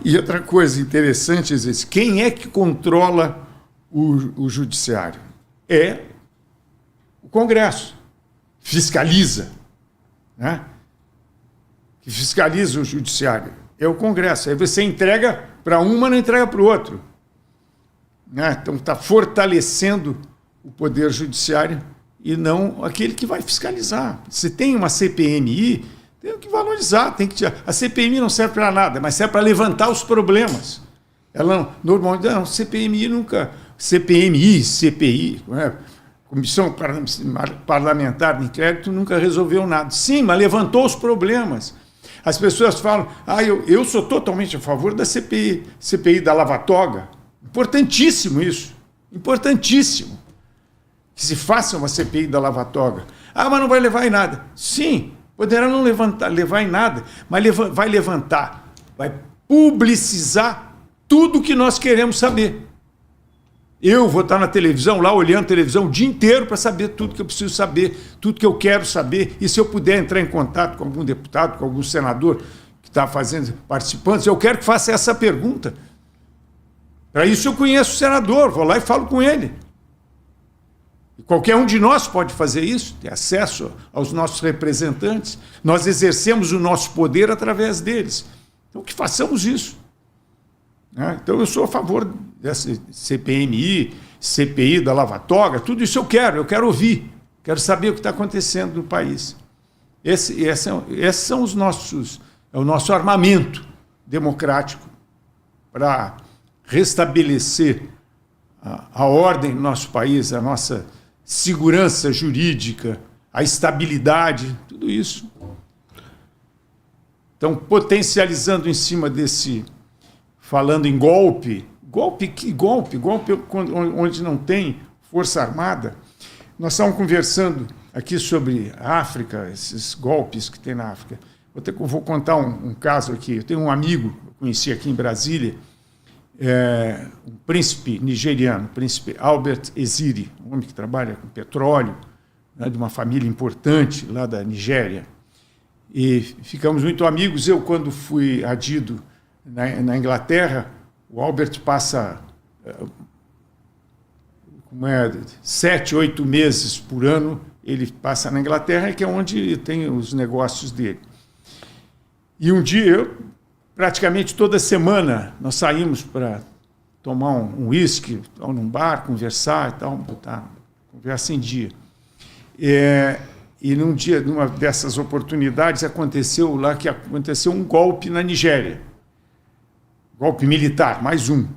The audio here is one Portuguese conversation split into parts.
E outra coisa interessante, às vezes, quem é que controla o judiciário? É o Congresso. Fiscaliza. Né? Que fiscaliza o judiciário. É o Congresso. Aí você entrega para um, mas não entrega para o outro. Né? Então está fortalecendo o poder judiciário e não aquele que vai fiscalizar. Se tem uma CPMI, tem que valorizar. A CPMI não serve para nada, mas serve para levantar os problemas. Ela normalmente não, CPMI nunca. CPI, né? Comissão Parlamentar de Inquérito, nunca resolveu nada. Sim, mas levantou os problemas. As pessoas falam, eu sou totalmente a favor da CPI da Lava Toga. Importantíssimo isso. Importantíssimo. Que se faça uma CPI da Lava Toga. Mas não vai levar em nada. Sim, poderá não levar em nada, mas vai levantar, vai publicizar tudo o que nós queremos saber. Eu vou estar na televisão, lá olhando a televisão o dia inteiro para saber tudo que eu preciso saber, tudo que eu quero saber. E se eu puder entrar em contato com algum deputado, com algum senador que está participando, eu quero que faça essa pergunta. Para isso eu conheço o senador, vou lá e falo com ele. E qualquer um de nós pode fazer isso, ter acesso aos nossos representantes. Nós exercemos o nosso poder através deles. Então que façamos isso. Então eu sou a favor dessa CPMI, CPI da Lava Toga, tudo isso eu quero ouvir, quero saber o que está acontecendo no país. Esses são é o nosso armamento democrático para restabelecer a ordem no nosso país, a nossa segurança jurídica, a estabilidade, tudo isso. Então, potencializando em cima desse... Falando em golpe, que golpe? Golpe onde não tem força armada. Nós estávamos conversando aqui sobre a África, esses golpes que tem na África. Vou contar um caso aqui. Eu tenho um amigo que eu conheci aqui em Brasília, um príncipe nigeriano, o príncipe Albert Eziri, um homem que trabalha com petróleo, né, de uma família importante lá da Nigéria. E ficamos muito amigos. Eu, quando fui adido na Inglaterra, o Albert passa 7, 8 meses por ano, ele passa na Inglaterra, que é onde tem os negócios dele. E um dia, praticamente toda semana, nós saímos para tomar um uísque, num bar, conversar e tal, botar conversa em dia. E numa dessas oportunidades, aconteceu um golpe na Nigéria. Golpe militar, mais um.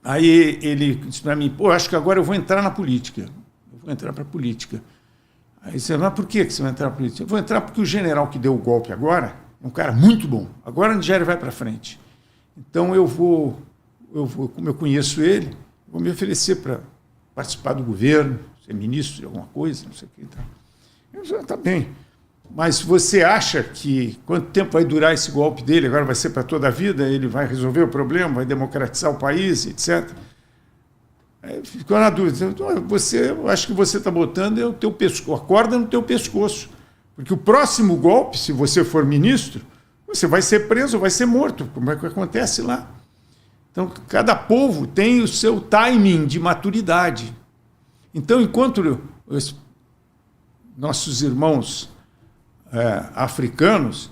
Aí ele disse para mim, acho que agora eu vou entrar na política. Eu vou entrar para a política. Aí disse, mas por que você vai entrar na política? Eu vou entrar porque o general que deu o golpe agora é um cara muito bom. Agora a Nigéria vai para frente. Então eu vou, como eu conheço ele, vou me oferecer para participar do governo, ser ministro de alguma coisa, não sei o que. Então. Eu disse, tá bem. Mas você acha que quanto tempo vai durar esse golpe dele? Agora vai ser para toda a vida? Ele vai resolver o problema? Vai democratizar o país, etc. Aí ficou na dúvida. Eu acho que você está botando a corda no teu pescoço. Porque o próximo golpe, se você for ministro, você vai ser preso, vai ser morto, como é que acontece lá. Então, cada povo tem o seu timing de maturidade. Então, enquanto os nossos irmãos africanos,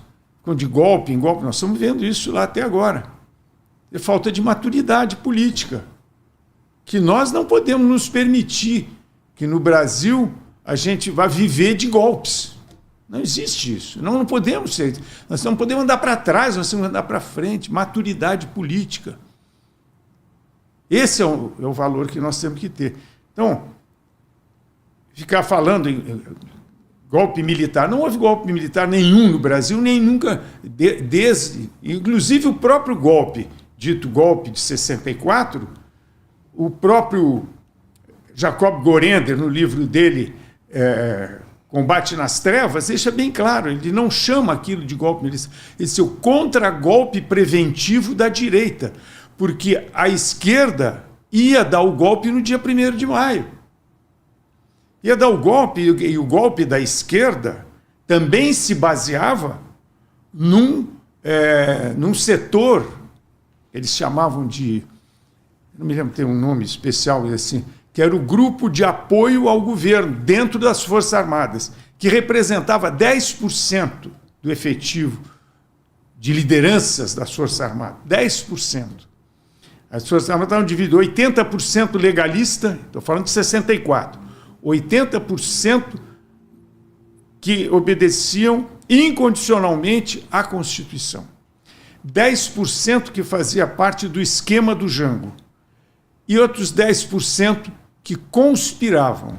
de golpe em golpe, nós estamos vendo isso lá até agora. É falta de maturidade política, que nós não podemos nos permitir que no Brasil a gente vá viver de golpes. Não existe isso. Não podemos ser. Nós não podemos andar para trás, nós temos que andar para frente. Maturidade política. Esse é o valor que nós temos que ter. Então, ficar falando em golpe militar. Não houve golpe militar nenhum no Brasil, nem nunca, inclusive o próprio golpe, dito golpe de 64, o próprio Jacob Gorender, no livro dele, Combate nas Trevas, deixa bem claro, ele não chama aquilo de golpe militar, ele diz o contra-golpe preventivo da direita, porque a esquerda ia dar o golpe no dia 1º de maio. Ia dar o golpe, e o golpe da esquerda também se baseava num num setor, eles chamavam de, não me lembro, tem um nome especial assim, que era o grupo de apoio ao governo dentro das Forças Armadas, que representava 10% do efetivo de lideranças das Forças Armadas. 10%. As Forças Armadas estavam divididas 80% legalista, estou falando de 64, 80% que obedeciam incondicionalmente à Constituição. 10% que fazia parte do esquema do Jango. E outros 10% que conspiravam.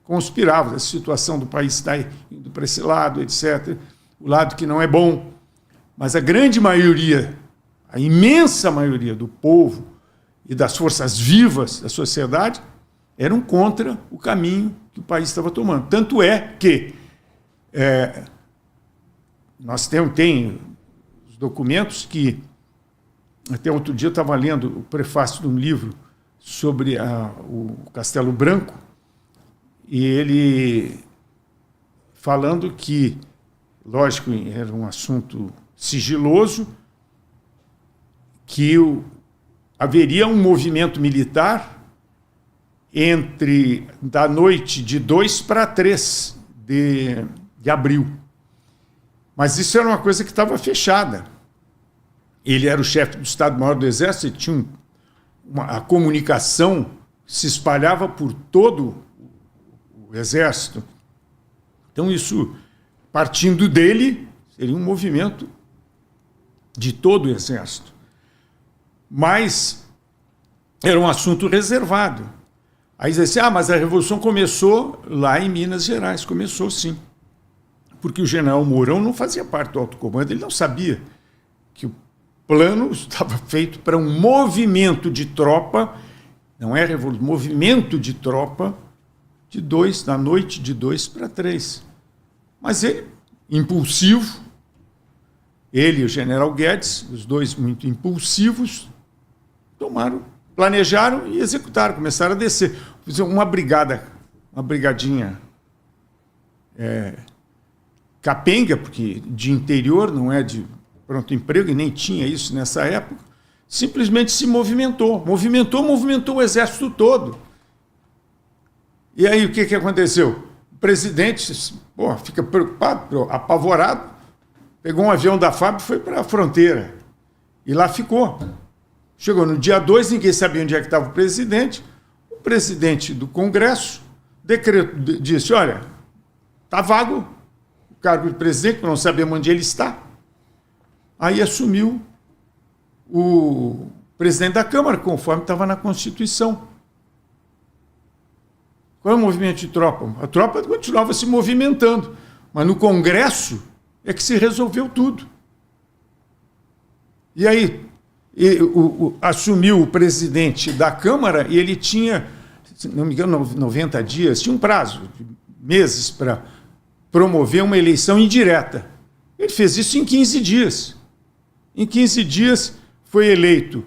Conspiravam, a situação do país está indo para esse lado, etc. O lado que não é bom. Mas a grande maioria, a imensa maioria do povo e das forças vivas da sociedade eram contra o caminho que o país estava tomando. Tanto é que nós temos os documentos que, até outro dia eu estava lendo o prefácio de um livro sobre o Castelo Branco, e ele falando que, lógico, era um assunto sigiloso, que haveria um movimento militar da noite de 2 para 3 de abril. Mas isso era uma coisa que estava fechada. Ele era o chefe do Estado-Maior do Exército, e tinha a comunicação se espalhava por todo o Exército. Então, isso, partindo dele, seria um movimento de todo o Exército. Mas era um assunto reservado. Aí dizia assim, mas a Revolução começou lá em Minas Gerais. Começou, sim. Porque o general Mourão não fazia parte do alto comando, ele não sabia que o plano estava feito para um movimento de tropa, não é revolução, movimento de tropa da noite de 2 para 3. Mas ele, impulsivo, ele e o general Guedes, os dois muito impulsivos, planejaram e executaram, começaram a descer. Fizeram uma brigadinha capenga, porque de interior, não é de pronto emprego, e nem tinha isso nessa época, simplesmente se movimentou o exército todo. E aí o que aconteceu? O presidente fica preocupado, apavorado, pegou um avião da FAB e foi para a fronteira. E lá ficou. Chegou no dia 2, ninguém sabia onde é que estava o presidente. O presidente do Congresso disse, olha, está vago o cargo de presidente, não sabemos onde ele está. Aí assumiu o presidente da Câmara, conforme estava na Constituição. Qual é o movimento de tropa? A tropa continuava se movimentando, mas no Congresso é que se resolveu tudo. E aí assumiu o presidente da Câmara e ele tinha, se não me engano, 90 dias, tinha um prazo de meses para promover uma eleição indireta. Ele fez isso em 15 dias. Em 15 dias foi eleito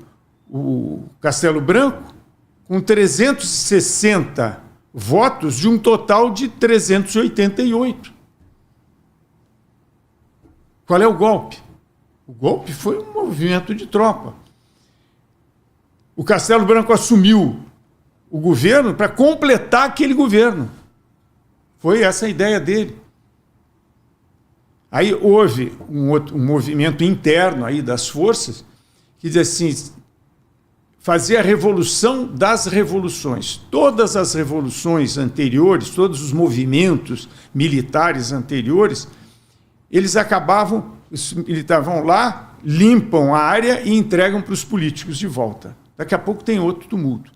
o Castelo Branco com 360 votos de um total de 388. Qual é o golpe? O golpe foi um movimento de tropa. O Castelo Branco assumiu o governo para completar aquele governo. Foi essa a ideia dele. Aí houve um movimento interno aí das forças que diz assim, fazer a revolução das revoluções. Todas as revoluções anteriores, todos os movimentos militares anteriores, eles estavam lá, limpam a área e entregam para os políticos de volta. Daqui a pouco tem outro tumulto.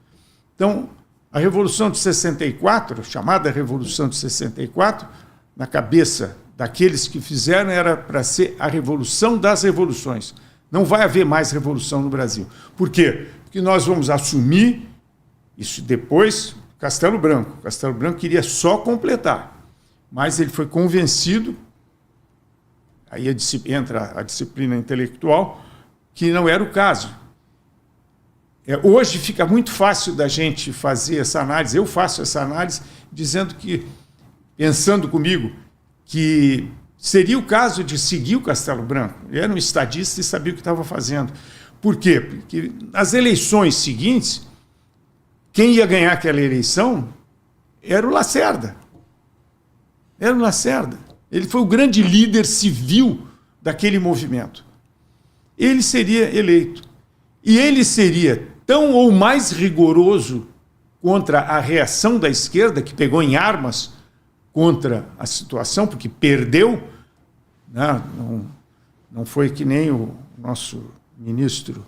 Então, a Revolução de 64, chamada Revolução de 64, na cabeça daqueles que fizeram, era para ser a revolução das revoluções. Não vai haver mais revolução no Brasil. Por quê? Porque nós vamos assumir isso depois, Castelo Branco. Castelo Branco queria só completar, mas ele foi convencido, aí entra a disciplina intelectual, que não era o caso. Hoje fica muito fácil da gente fazer essa análise, eu faço essa análise, dizendo que, pensando comigo, que seria o caso de seguir o Castelo Branco. Ele era um estadista e sabia o que estava fazendo. Por quê? Porque nas eleições seguintes, quem ia ganhar aquela eleição era o Lacerda. Era o Lacerda. Ele foi o grande líder civil daquele movimento. Ele seria eleito. E ele seria tão ou mais rigoroso contra a reação da esquerda, que pegou em armas contra a situação, porque perdeu, né? Não foi que nem o nosso ministro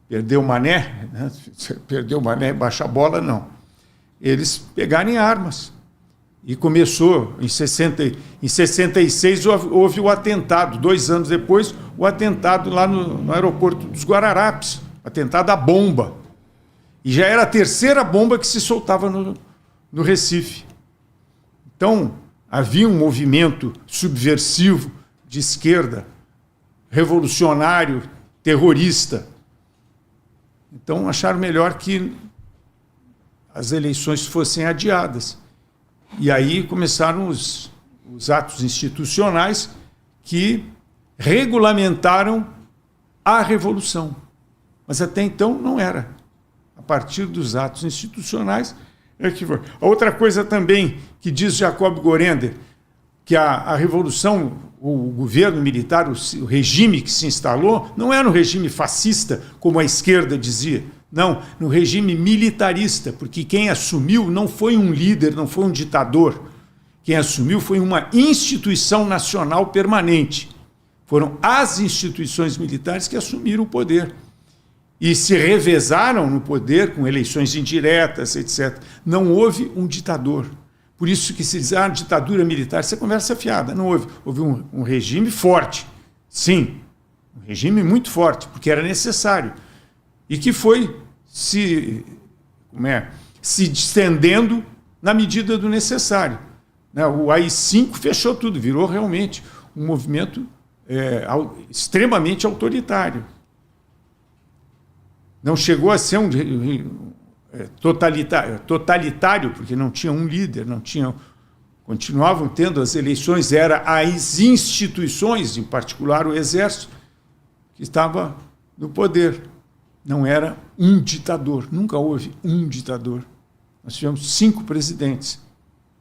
perdeu o Mané, né? Perdeu o Mané, baixa a bola, não. Eles pegaram em armas. E começou, em 66 houve o atentado, 2 anos depois, o atentado lá no aeroporto dos Guararapes, atentado à bomba. E já era a terceira bomba que se soltava no Recife. Então, havia um movimento subversivo de esquerda, revolucionário, terrorista. Então, acharam melhor que as eleições fossem adiadas. E aí começaram os atos institucionais que regulamentaram a revolução. Mas até então não era. A partir dos atos institucionais é que foi. A outra coisa também que diz Jacob Gorender, que a revolução, o governo militar, o regime que se instalou, não era um regime fascista, como a esquerda dizia. Não, no regime militarista, porque quem assumiu não foi um líder, não foi um ditador. Quem assumiu foi uma instituição nacional permanente. Foram as instituições militares que assumiram o poder. E se revezaram no poder com eleições indiretas, etc. Não houve um ditador. Por isso que se diz, ditadura militar, isso é conversa fiada. Não houve. Houve um regime forte. Sim, um regime muito forte, porque era necessário. E que foi se distendendo na medida do necessário. O AI-5 fechou tudo, virou realmente um movimento extremamente autoritário. Não chegou a ser um totalitário, porque não tinha um líder, continuavam tendo as eleições, era as instituições, em particular o Exército, que estava no poder. Não era um ditador, nunca houve um ditador. Nós tivemos 5 presidentes.